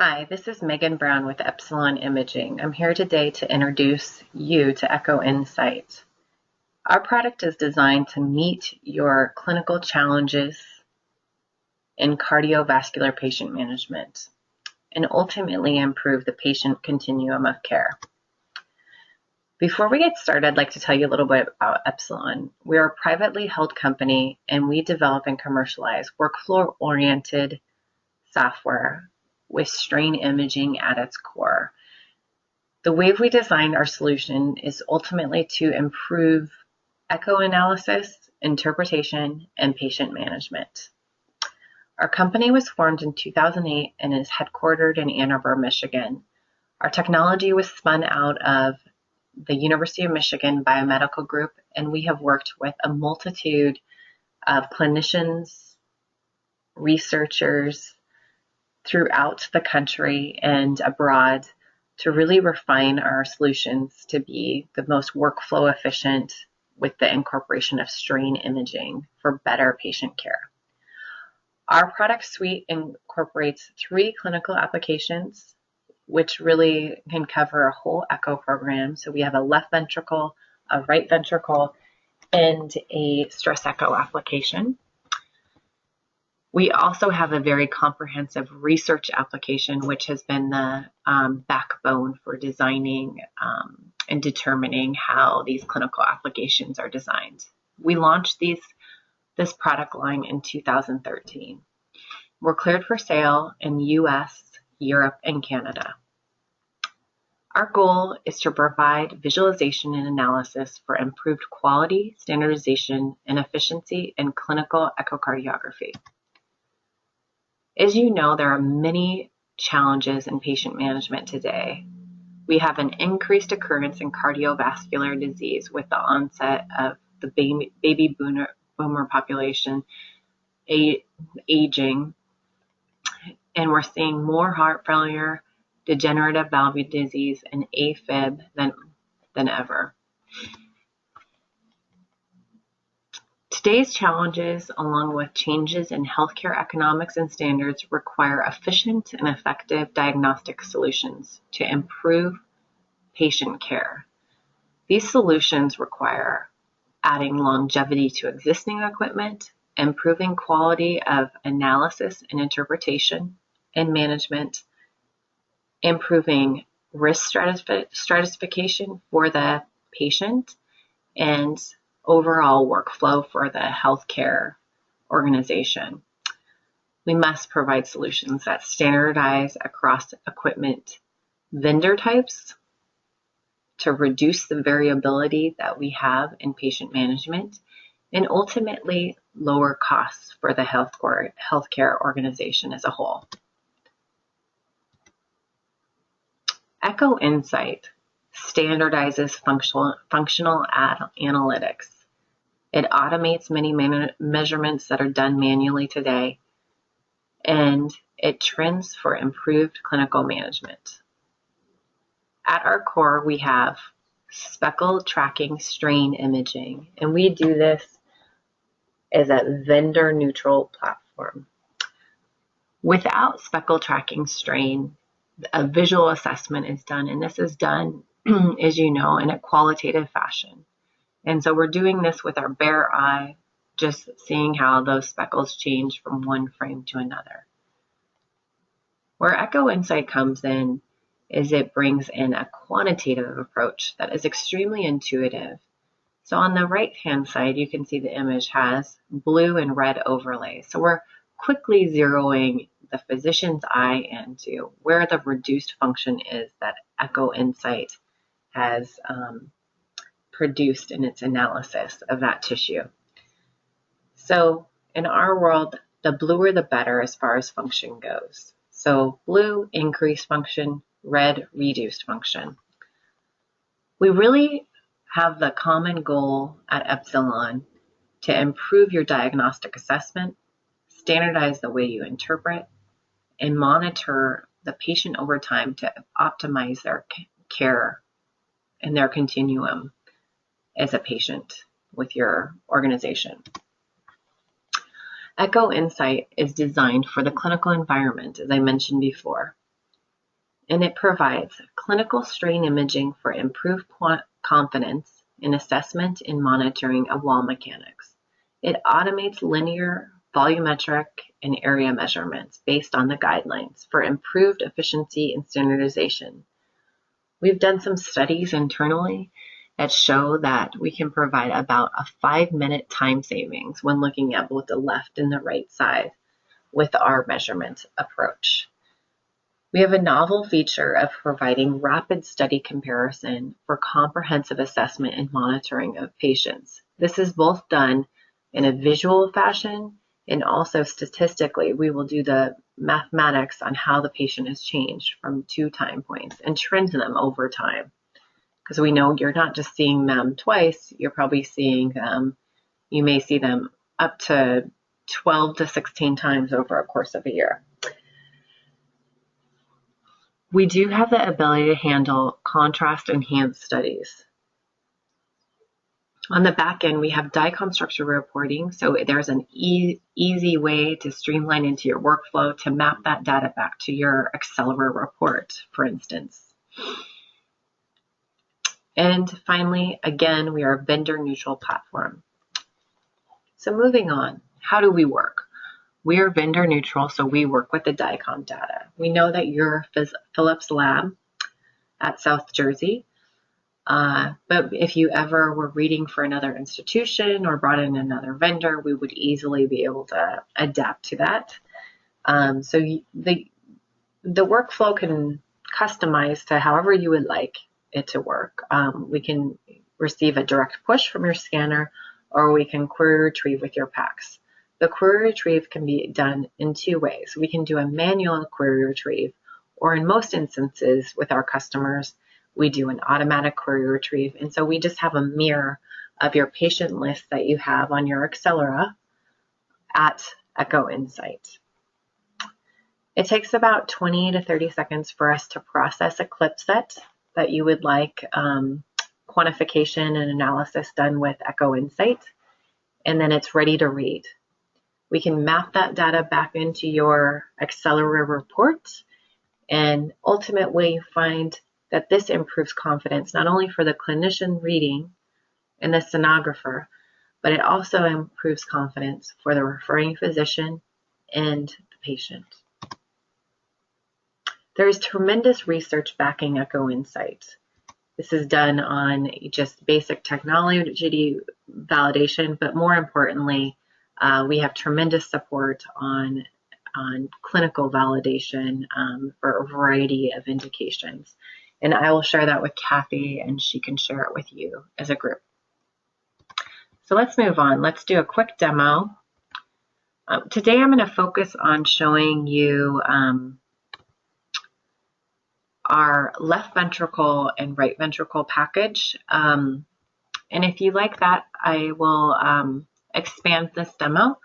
Hi, this is Megan Brown with Epsilon Imaging. I'm here today to introduce you to Echo Insight. Our product is designed to meet your clinical challenges in cardiovascular patient management and ultimately improve the patient continuum of care. Before we get started, I'd like to tell you a little bit about Epsilon. We are a privately held company and we develop and commercialize workflow-oriented software with strain imaging at its core. The way we designed our solution is ultimately to improve echo analysis, interpretation, and patient management. Our company was formed in 2008 and is headquartered in Ann Arbor, Michigan. Our technology was spun out of the University of Michigan Biomedical Group, and we have worked with a multitude of clinicians, researchers, throughout the country and abroad to really refine our solutions to be the most workflow efficient with the incorporation of strain imaging for better patient care. Our product suite incorporates 3 clinical applications, which really can cover a whole echo program. So we have a left ventricle, a right ventricle, and a stress echo application. We also have a very comprehensive research application, which has been the backbone for designing and determining how these clinical applications are designed. We launched this product line in 2013. We're cleared for sale in US, Europe, and Canada. Our goal is to provide visualization and analysis for improved quality, standardization, and efficiency in clinical echocardiography. As you know, there are many challenges in patient management today. We have an increased occurrence in cardiovascular disease with the onset of the baby boomer population aging, and we're seeing more heart failure, degenerative valve disease, and AFib than ever. Today's challenges, along with changes in healthcare economics and standards, require efficient and effective diagnostic solutions to improve patient care. These solutions require adding longevity to existing equipment, improving quality of analysis and interpretation and management, improving risk stratification for the patient, and overall workflow for the healthcare organization. We must provide solutions that standardize across equipment vendor types to reduce the variability that we have in patient management and ultimately lower costs for the healthcare organization as a whole. Echo Insight standardizes functional analytics. It automates many measurements that are done manually today, and it trends for improved clinical management. At our core, we have speckle tracking strain imaging, and we do this as a vendor-neutral platform. Without speckle tracking strain, a visual assessment is done, and this is done, as you know, in a qualitative fashion. And so we're doing this with our bare eye, just seeing how those speckles change from one frame to another. Where Echo Insight comes in is it brings in a quantitative approach that is extremely intuitive. So on the right-hand side, you can see the image has blue and red overlays. So we're quickly zeroing the physician's eye into where the reduced function is that Echo Insight has produced in its analysis of that tissue. So in our world, the bluer the better as far as function goes. So blue, increased function, red, reduced function. We really have the common goal at Epsilon to improve your diagnostic assessment, standardize the way you interpret, and monitor the patient over time to optimize their care and their continuum as a patient with your organization. Echo Insight is designed for the clinical environment, as I mentioned before. and it provides clinical strain imaging for improved confidence in assessment and monitoring of wall mechanics. It automates linear, volumetric, and area measurements based on the guidelines for improved efficiency and standardization. We've done some studies internally that show that we can provide about a 5-minute time savings when looking at both the left and the right side with our measurement approach. We have a novel feature of providing rapid study comparison for comprehensive assessment and monitoring of patients. This is both done in a visual fashion and also statistically. We will do the mathematics on how the patient has changed from 2 time points and trend them over time. Because we know you're not just seeing them twice, you're probably seeing them, you may see them up to 12 to 16 times over a course of a year. We do have the ability to handle contrast-enhanced studies. On the back end, we have DICOM structure reporting, so there's an easy way to streamline into your workflow to map that data back to your Accelera report, for instance. And finally, again, we are a vendor-neutral platform. So moving on, how do we work? We are vendor neutral, so we work with the DICOM data. We know that you're Philips Lab at South Jersey, but if you ever were reading for another institution or brought in another vendor, we would easily be able to adapt to that. So the workflow can customize to however you would like it to work. We can receive a direct push from your scanner, or we can query retrieve with your PACS. The query retrieve can be done in 2 ways. We can do a manual query retrieve, or in most instances with our customers, we do an automatic query retrieve. And so we just have a mirror of your patient list that you have on your Accelera at Echo Insight. It takes about 20 to 30 seconds for us to process a clip set that you would like quantification and analysis done with Echo Insight, and then it's ready to read. We can map that data back into your Accelera report and ultimately find that this improves confidence not only for the clinician reading and the sonographer, but it also improves confidence for the referring physician and the patient. There is tremendous research backing Echo Insight. This is done on just basic technology validation, but more importantly, we have tremendous support on clinical validation for a variety of indications. And I will share that with Kathy, and she can share it with you as a group. So let's move on. Let's do a quick demo. Today I'm going to focus on showing you our left ventricle and right ventricle package. And if you like that, I will expand this demo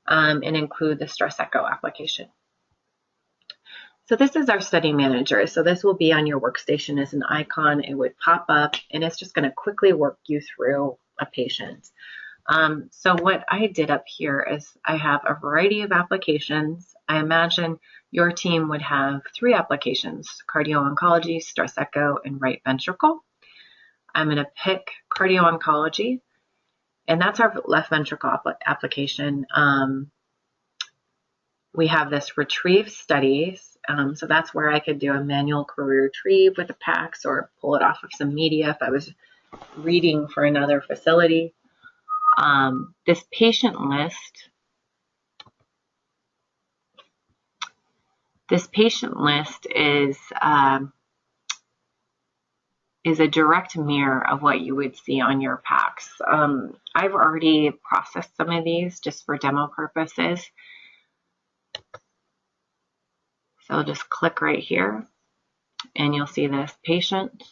and include the stress echo application. So this is our study manager. So this will be on your workstation as an icon. It would pop up, and it's just going to quickly work you through a patient. So what I did up here is I have a variety of applications. I imagine your team would have 3 applications: cardio-oncology, stress echo, and right ventricle. I'm going to pick cardio-oncology, and that's our left ventricle application. We have this retrieve studies, so that's where I could do a manual query retrieve with a PACS or pull it off of some media if I was reading for another facility. This patient list is a direct mirror of what you would see on your PACS. I've already processed some of these just for demo purposes. So I'll just click right here, and you'll see this patient,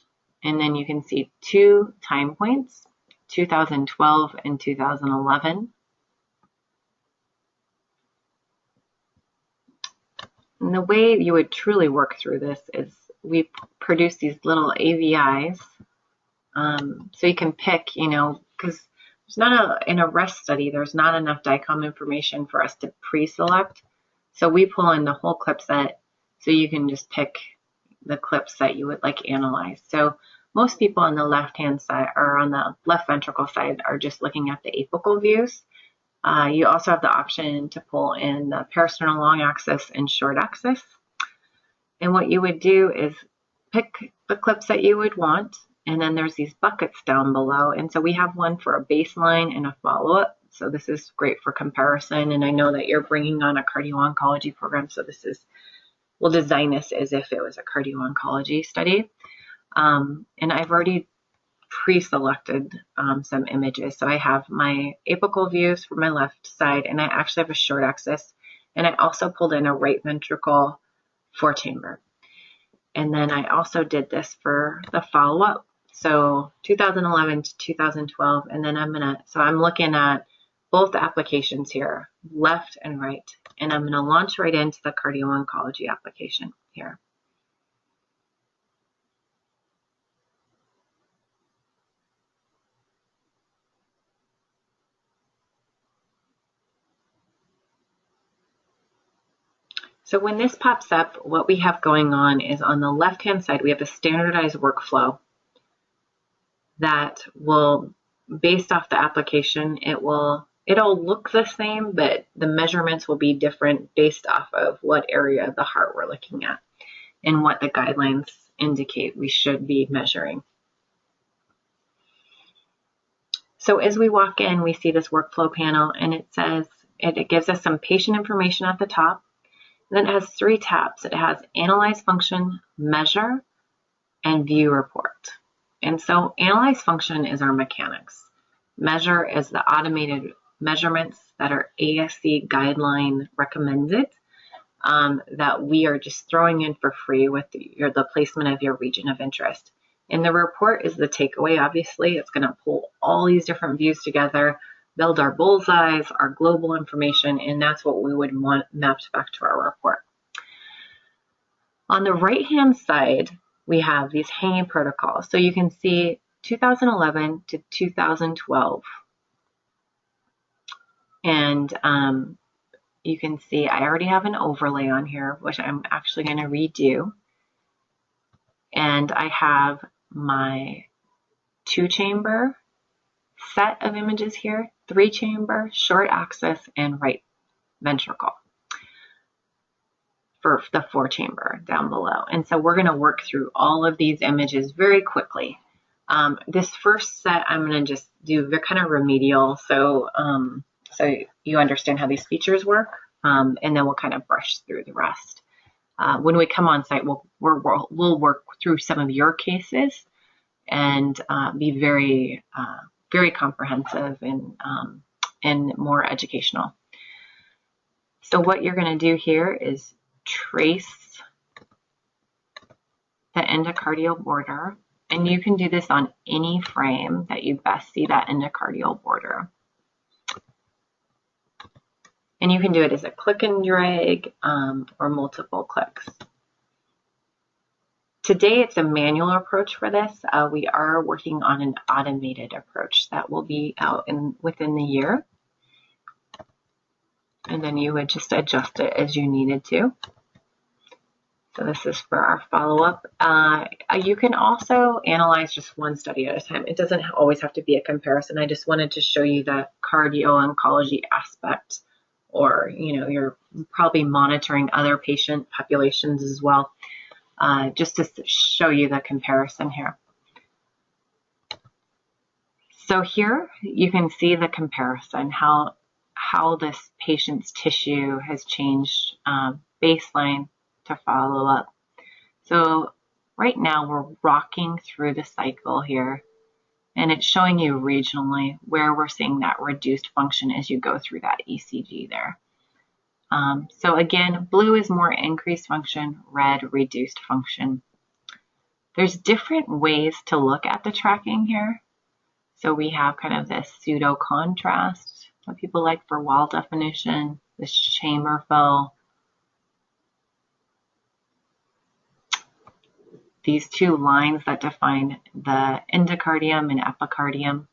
and then you can see 2 time points, 2012 and 2011. And the way you would truly work through this is we produce these little AVIs, so you can pick, because there's not in a REST study, there's not enough DICOM information for us to pre-select. So we pull in the whole clip set, so you can just pick the clips that you would like analyzed. So most people on the left-hand side or on the left ventricle side are just looking at the apical views. You also have the option to pull in the parasternal long axis and short axis. And what you would do is pick the clips that you would want, and then there's these buckets down below. And so we have one for a baseline and a follow-up. So this is great for comparison. And I know that you're bringing on a cardio-oncology program, so we'll design this as if it was a cardio-oncology study. And I've already pre-selected some images. So I have my apical views for my left side, and I actually have a short axis. And I also pulled in a right ventricle 4-chamber. And then I also did this for the follow-up. So 2011 to 2012, and then I'm looking at both applications here, left and right. And I'm gonna launch right into the cardio-oncology application here. So when this pops up, what we have going on is on the left-hand side, we have a standardized workflow that will, based off the application, it'll look the same, but the measurements will be different based off of what area of the heart we're looking at and what the guidelines indicate we should be measuring. So as we walk in, we see this workflow panel, and it gives us some patient information at the top. And then it has 3 tabs. It has Analyze Function, Measure, and View Report. And so Analyze Function is our mechanics. Measure is the automated measurements that are ASC guideline recommended that we are just throwing in for free with the placement of your region of interest. And the report is the takeaway, obviously. It's going to pull all these different views together, build our bullseyes, our global information, and that's what we would want mapped back to our report. On the right-hand side, we have these hanging protocols. So you can see 2011 to 2012. And you can see I already have an overlay on here, which I'm actually going to redo. And I have my 2-chamber set of images here, 3-chamber, short axis, and right ventricle for the 4-chamber down below. And so we're going to work through all of these images very quickly. This first set I'm going to just do kind of remedial, so you understand how these features work, and then we'll kind of brush through the rest. When we come on site, we'll work through some of your cases and be very very comprehensive and more educational. So what you're going to do here is trace the endocardial border, and you can do this on any frame that you best see that endocardial border. And you can do it as a click and drag or multiple clicks. Today it's a manual approach for this. We are working on an automated approach that will be out within the year. And then you would just adjust it as you needed to. So this is for our follow-up. You can also analyze just one study at a time. It doesn't always have to be a comparison. I just wanted to show you the cardio-oncology aspect, or you're probably monitoring other patient populations as well. Just to show you the comparison here. So here you can see the comparison, how this patient's tissue has changed baseline to follow up. So right now we're rocking through the cycle here, and it's showing you regionally where we're seeing that reduced function as you go through that ECG there. So again, blue is more increased function, red reduced function. There's different ways to look at the tracking here. So we have kind of this pseudo contrast, what people like for wall definition, this chamber fill. These 2 lines that define the endocardium and epicardium.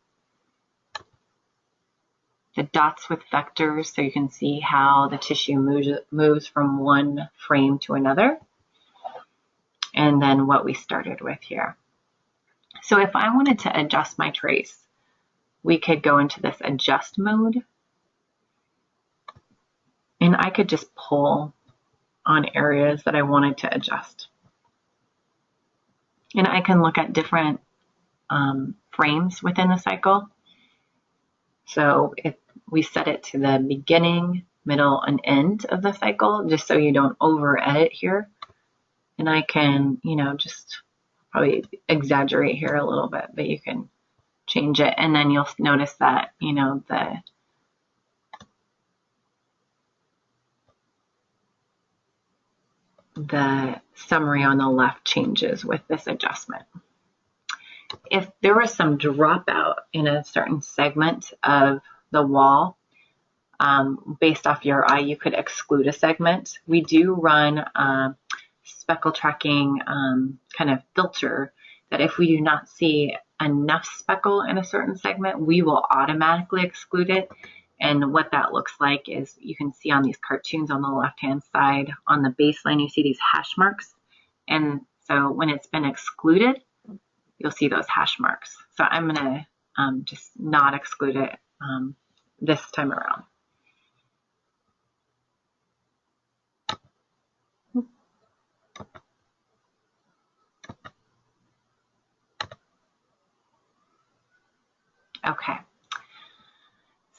The dots with vectors, so you can see how the tissue moves from one frame to another. and then what we started with here. So if I wanted to adjust my trace, we could go into this adjust mode, and I could just pull on areas that I wanted to adjust. And I can look at different frames within the cycle. So if we set it to the beginning, middle, and end of the cycle, just so you don't over edit here. And I can, just probably exaggerate here a little bit, but you can change it. And then you'll notice that, the summary on the left changes with this adjustment. If there was some dropout in a certain segment of the wall, based off your eye, you could exclude a segment. We do run a speckle tracking kind of filter that if we do not see enough speckle in a certain segment, we will automatically exclude it. And what that looks like is you can see on these cartoons on the left-hand side, on the baseline, you see these hash marks. And so when it's been excluded, you'll see those hash marks. So I'm going to just not exclude it this time around. Okay.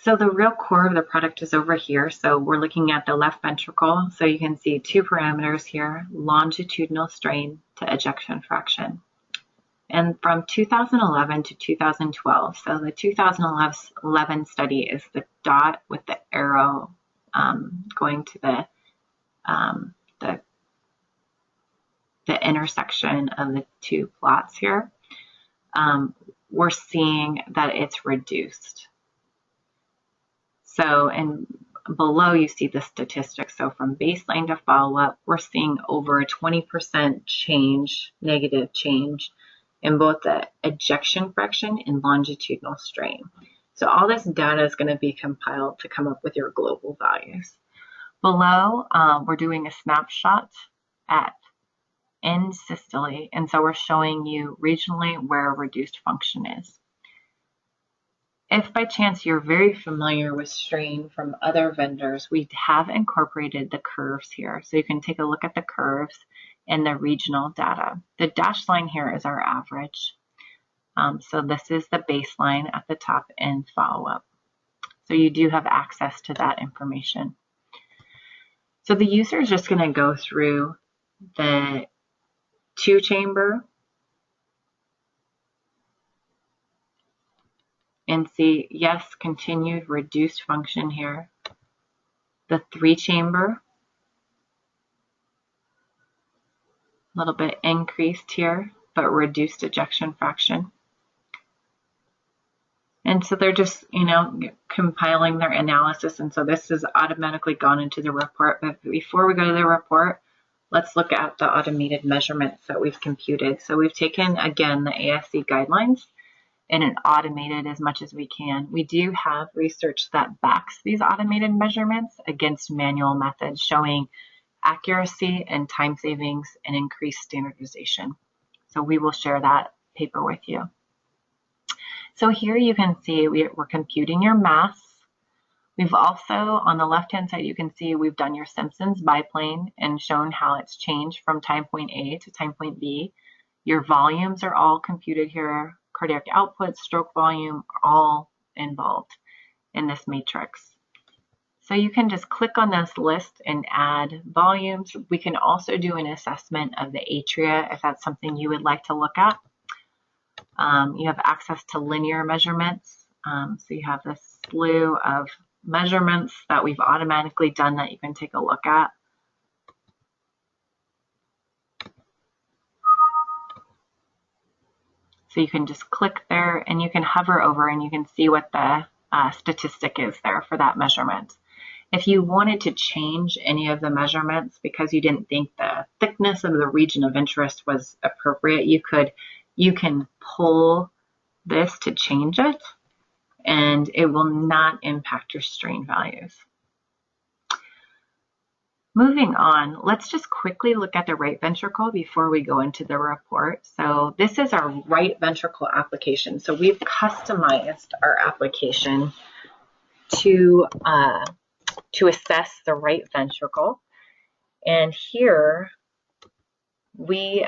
So the real core of the product is over here. So we're looking at the left ventricle. So you can see two parameters here, longitudinal strain to ejection fraction. And from 2011 to 2012, so the 2011 study is the dot with the arrow going to the intersection of the two plots here. We're seeing that it's reduced. So, and below you see the statistics. So from baseline to follow-up, we're seeing over a 20% change, negative change, in both the ejection fraction and longitudinal strain. So all this data is going to be compiled to come up with your global values. Below, we're doing a snapshot at end systole, and so we're showing you regionally where reduced function is. If by chance you're very familiar with strain from other vendors, we have incorporated the curves here. So you can take a look at the curves and the regional data. The dashed line here is our average. So this is the baseline at the top and follow-up. So you do have access to that information. So the user is just going to go through the 2-chamber and see, yes, continued reduced function here. The 3-chamber, a little bit increased here, but reduced ejection fraction. And so they're just, compiling their analysis. And so this has automatically gone into the report. But before we go to the report, let's look at the automated measurements that we've computed. So we've taken, again, the ASC guidelines and automated as much as we can. We do have research that backs these automated measurements against manual methods, showing accuracy and time savings and increased standardization. So we will share that paper with you. So here you can see we're computing your mass. We've also, on the left-hand side, you can see we've done your Simpsons biplane and shown how it's changed from time point A to time point B. Your volumes are all computed here. Cardiac output, stroke volume, are all involved in this matrix. So you can just click on this list and add volumes. We can also do an assessment of the atria if that's something you would like to look at. You have access to linear measurements. So you have this slew of measurements that we've automatically done that you can take a look at. So you can just click there and you can hover over and you can see what the statistic is there for that measurement. If you wanted to change any of the measurements because you didn't think the thickness of the region of interest was appropriate, you can pull this to change it, and it will not impact your strain values. Moving on, let's just quickly look at the right ventricle before we go into the report. So this is our right ventricle application. So we've customized our application to assess the right ventricle. And here we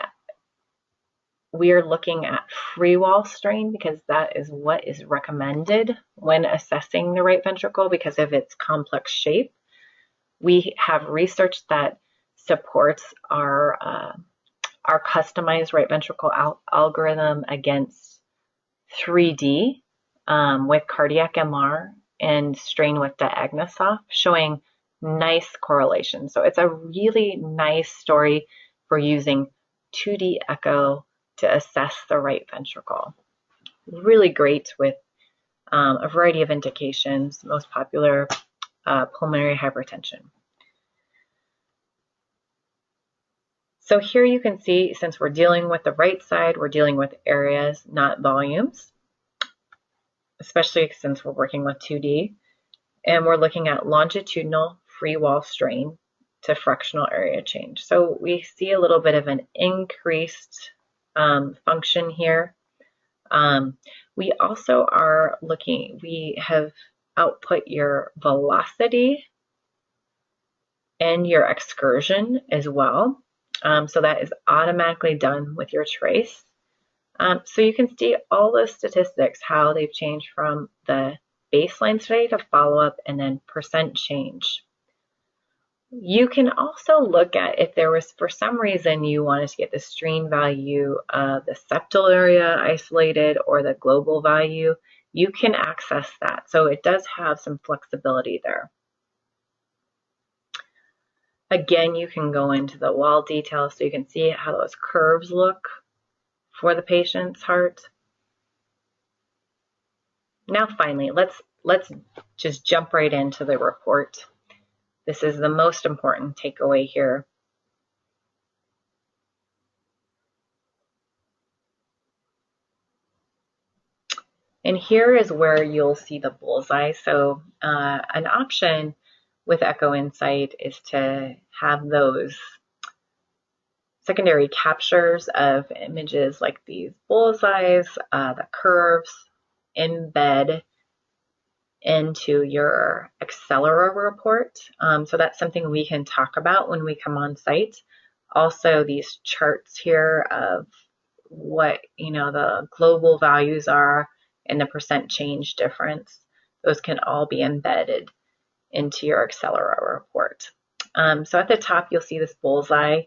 are looking at free wall strain because that is what is recommended when assessing the right ventricle because of its complex shape. We have research that supports our customized right ventricle algorithm against 3D with cardiac MR and strain with diagnosoft, showing nice correlation. So it's a really nice story for using 2D echo to assess the right ventricle. Really great with a variety of indications, most popular pulmonary hypertension. So here you can see, since we're dealing with the right side, we're dealing with areas, not volumes, especially since we're working with 2D. And we're looking at longitudinal free wall strain to fractional area change. So we see a little bit of an increased function here. We also are looking, we have output your velocity and your excursion as well. So that is automatically done with your trace. So you can see all the statistics, how they've changed from the baseline study to follow-up and then percent change. You can also look at if there was, for some reason, you wanted to get the strain value of the septal area isolated or the global value, you can access that. So it does have some flexibility there. Again, you can go into the wall details so you can see how those curves look for the patient's heart. Now finally, let's just jump right into the report. This is the most important takeaway here. And here is where you'll see the bullseye. So an option with Echo Insight is to have those secondary captures of images like these bullseyes, the curves, embed into your Accelera report. So that's something we can talk about when we come on site. Also, these charts here of what the global values are and the percent change difference, those can all be embedded into your Accelera report. So at the top, you'll see this bullseye.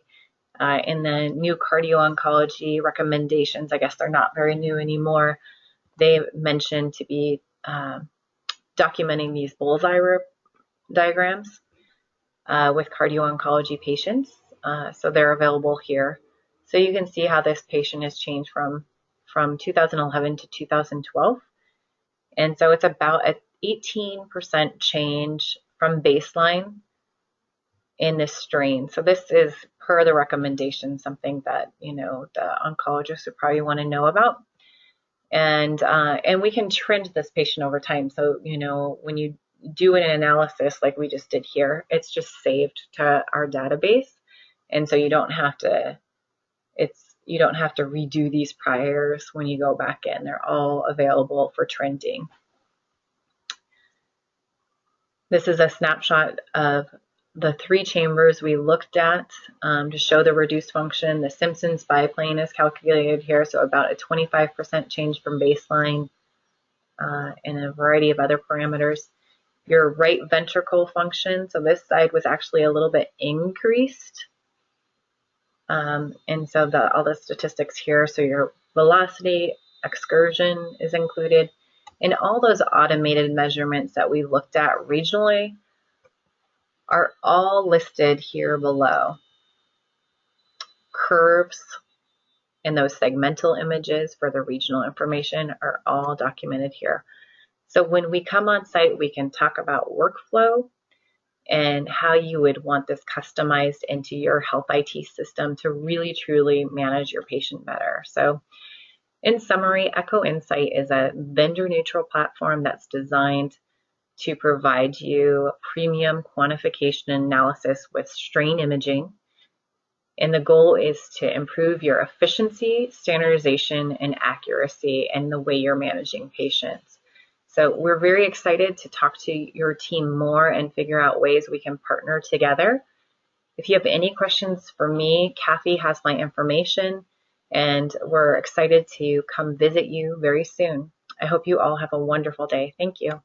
In the new cardio-oncology recommendations, I guess they're not very new anymore, they mentioned to be documenting these bullseye diagrams with cardio-oncology patients. So they're available here. So you can see how this patient has changed from 2011 to 2012. And so it's about an 18% change from baseline in this strain. So this is per the recommendation, something that the oncologists would probably want to know about. And we can trend this patient over time. So when you do an analysis like we just did here, it's just saved to our database, and so you don't have to redo these priors when you go back in. They're all available for trending. This is a snapshot of the 3 chambers we looked at to show the reduced function. The Simpson's biplane is calculated here, so about a 25% change from baseline and a variety of other parameters. Your right ventricle function, so this side was actually a little bit increased. And so all the statistics here, so your velocity, excursion is included, and all those automated measurements that we looked at regionally are all listed here below. Curves and those segmental images for the regional information are all documented here. So when we come on site, we can talk about workflow and how you would want this customized into your health IT system to really truly manage your patient better. So in summary, Echo Insight is a vendor neutral platform that's designed to provide you premium quantification analysis with strain imaging. And the goal is to improve your efficiency, standardization, and accuracy in the way you're managing patients. So we're very excited to talk to your team more and figure out ways we can partner together. If you have any questions for me, Kathy has my information, and we're excited to come visit you very soon. I hope you all have a wonderful day. Thank you.